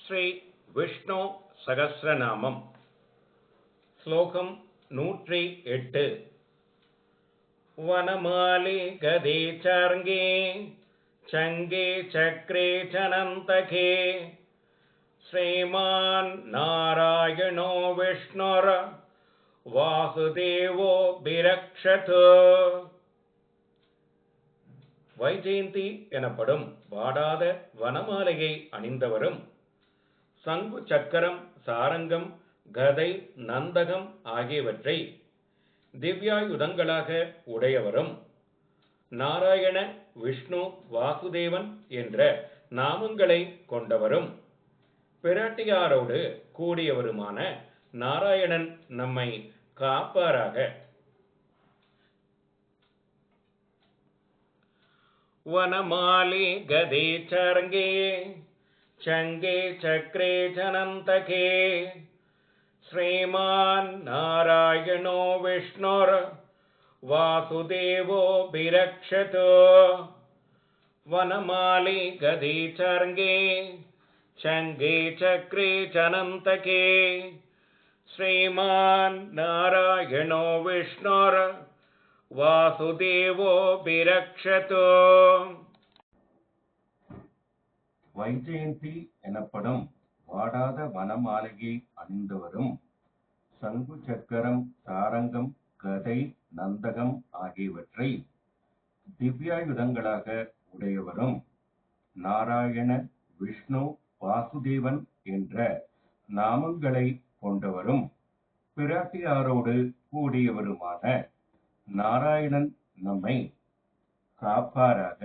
ஸ்ரீ விஷ்ணு சகஸ்ரநாமம் ஸ்லோகம் 108. வனமாலி கதே சார்ங்கே சங்கே சக்ரே சனந்தகே ஸ்ரீமான் நாராயணோ விஷ்ணுர் வாசுதேவோ பிரக்ஷது. வைஜெயந்தி எனப்படும் வாடாத வனமாலையை அணிந்தவரும் சங்கு சக்கரம் சாரங்கம் கதை நந்தகம் ஆகியவற்றை திவ்யாயுதங்களாக உடையவரும் நாராயண விஷ்ணு வாசுதேவன் என்ற நாமங்களை கொண்டவரும் பிராட்டியாரோடு கூடியவருமான நாராயணன் நம்மை காப்பாராக. வனமாலி கதே சார்ங்கே சங்கே சக்ரே சனந்தகே ஸ்ரீமான் நாராயணோ விஷ்ணுர் வாசுதேவோ பிரக்ஷது. வனமாலி கதே சார்ங்கே சங்கே சக்ரே சனந்தகே ஸ்ரீமான் நாராயணோ விஷ்ணுர் வாசுதேவோ பிரக்ஷது. வைஜெயந்தி எனப்படும் வாடாத வனமாலையை அணிந்தவரும் சங்கு சக்கரம் சாரங்கம் கதை நந்தகம் ஆகியவற்றை திவ்யாயுதங்களாக உடையவரும் நாராயண விஷ்ணு வாசுதேவன் என்ற நாமங்களை கொண்டவரும் பிராட்டியாரோடு கூடியவருமான நாராயணன் நம்மை காப்பாராக.